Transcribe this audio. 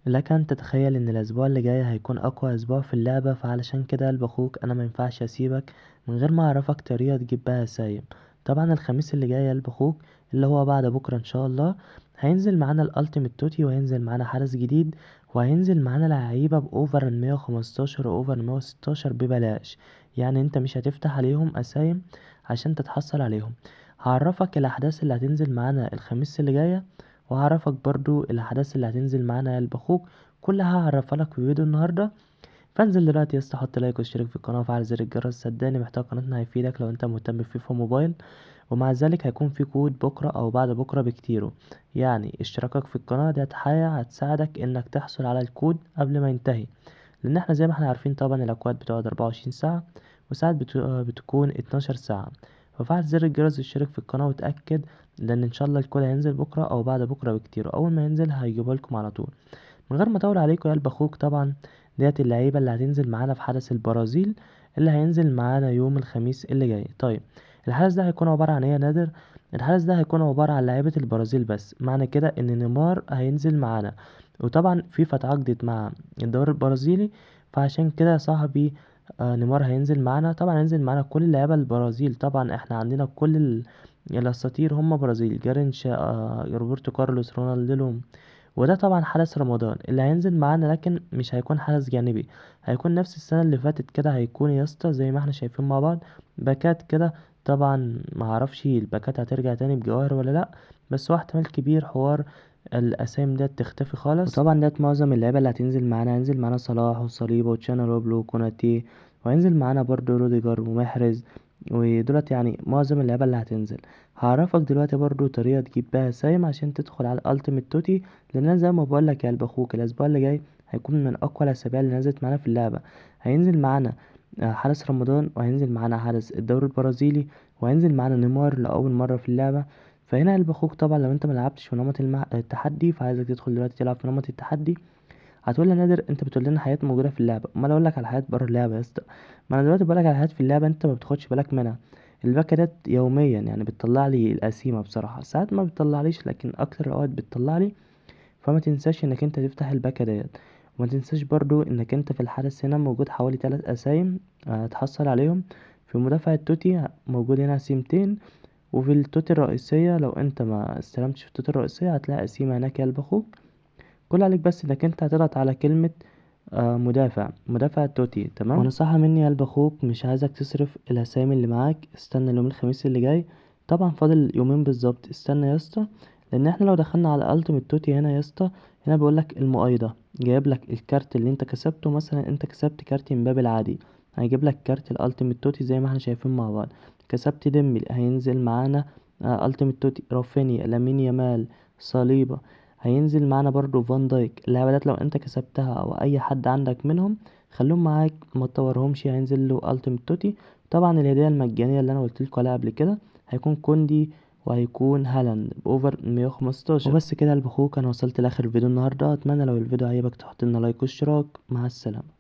لك ان تتخيل ان الاسبوع اللي جاي هيكون اقوى اسبوع في اللعبة، فعلشان كده يا قلب اخوك انا مينفعش اسيبك من غير ما اعرفك طريقة تجيب بيها سايم. طبعا الخميس اللي جاي يا قلب اخوك اللي هو بعد بكرة ان شاء الله هينزل معانا الالتيميت توتي، وهينزل معانا حارس جديد، وهينزل معانا لعيبة باوفر 115 واوفر 116 ببلاش. يعني انت مش هتفتح عليهم اسايم عشان تتحصل عليهم. هعرفك الاحداث اللي هتنزل معانا الخميس اللي جاية، وهعرفك برضو الاحداث اللي هتنزل معانا يا قلب اخوك، كلها هعرفها لك في فيديو النهارده. فانزل دلوقتي يا اسطى، حط لايك واشترك في القناه وفعل زر الجرس، صدقني محتوى قناتنا هيفيدك لو انت مهتم بفيفا موبايل. ومع ذلك هيكون في كود بكره او بعد بكره بكتيره، يعني اشتراكك في القناه دي هتساعدك انك تحصل على الكود قبل ما ينتهي، لان احنا زي ما احنا عارفين طبعا الاكواد بتقعد 24 ساعه، وساعات بتكون 12 ساعه. ففعل زر الجرس واشترك في القناه وتاكد، لان ان شاء الله الكود هينزل بكره او بعد بكره بكتير، اول ما ينزل هيجيبه لكم على طول. من غير ما اطول عليكم يا قلب اخوك، طبعا ديت اللعيبه اللي هتنزل معانا في حدث البرازيل اللي هينزل معانا يوم الخميس اللي جاي. طيب الحدث ده هيكون عباره عن ايه يا نادر؟ الحدث ده هيكون عباره عن لعيبه البرازيل بس، معنى كده ان نيمار هينزل معانا، وطبعا فيفا اتعاقدت مع الدوري البرازيلي، فعشان كده يا صاحبي نيمار هينزل معانا. طبعا هينزل معانا كل اللعيبه البرازيل، طبعا احنا عندنا كل الاساطير هم برازيل، جارينشا، روبرتو كارلوس، رونالدينو. وده طبعا حدث رمضان اللي هينزل معانا، لكن مش هيكون حدث جانبي، هيكون نفس السنة اللي فاتت كده، هيكون يا اسطى زي ما احنا شايفين مع بعض باكات كده. طبعا معرفش الباكات هترجع تاني بجواهر ولا لا، بس هو احتمال كبير حوار الاسامي ديت تختفي خالص. وطبعا ديت معظم اللعيبه اللي هتنزل معانا، هينزل معانا صلاح وصليبه وتشانالوبلو وكوناتي، وهينزل معانا برضو روديجر ومحرز، ودولت يعني معظم اللعيبه اللي هتنزل. هعرفك دلوقتي برضو طريقه تجيب بيها سايم عشان تدخل على الالتيميت توتي، لان انا زي ما بقولك يا قلب اخوك الاسبوع اللي جاي هيكون من اقوى الاسابيع اللي نزلت معانا في اللعبه. هينزل معانا حدث رمضان، وهينزل معانا حدث الدوري البرازيلي، وهينزل معانا نيمار لاول مره في اللعبه. فهنا يا قلب اخوك طبعا لو انت ملعبتش في نمط التحدي، فعايزك تدخل دلوقتي تلعب في نمط التحدي. هتقول لي نادر انت بتقول لنا حاجات موجوده في اللعبه، امال اقول لك على حاجات بره اللعبه يا اسطى؟ ما انا دلوقتي بقول لك على حاجات في اللعبه انت ما بتاخدش بالك منها. الباكه ديت يوميا يعني بتطلع لي القسيمه، بصراحه ساعات ما بتطلعليش لكن اكتر الاوقات بتطلع لي. فما تنساش انك انت تفتح الباكة ديت. وما تنساش برضو انك انت في الحدث هنا موجود حوالي 3 اسايم تحصل عليهم. في مدافع التوتي موجود هنا قسيمتين، وفي التوتي الرئيسية لو انت ما استلمتش في التوتي الرئيسية هتلاقي قسيمة هناك يا قلب اخوك. كل عليك بس انك انت هتضغط على كلمة مدافع التوتي، تمام. ونصيحة مني يا قلب اخوك، مش عايزك تصرف الاسامي اللي معاك، استنى اليوم الخميس اللي جاي. طبعا فاضل يومين بالظبط، استنى يا اسطى، لان احنا لو دخلنا على التيمت توتي هنا يا اسطى، هنا بيقولك المؤيدة، جايب لك الكارت اللي انت كسبته. مثلا انت كسبت كارت امبابي العادي، هيجيب لك كارت الالتيمت توتي زي ما احنا شايفين مع بعض. كسبت ديمبلي هينزل معانا التيمت توتي رافينيا، لامين يامال، صليبة. هينزل معانا برضو فان دايك. اللعبة ديت لو انت كسبتها او اي حد عندك منهم خلوهم معاك، ما تطورهمش، هينزل له التيمت توتي. طبعا الهدية المجانية اللي انا قلت عليها قبل كده هيكون كوندي، وهيكون هالاند باوفر 115. وبس كده يا قلب اخوك، انا وصلت لاخر الفيديو النهارده. اتمنى لو الفيديو عجبك تحط لنا لايك واشتراك. مع السلامة.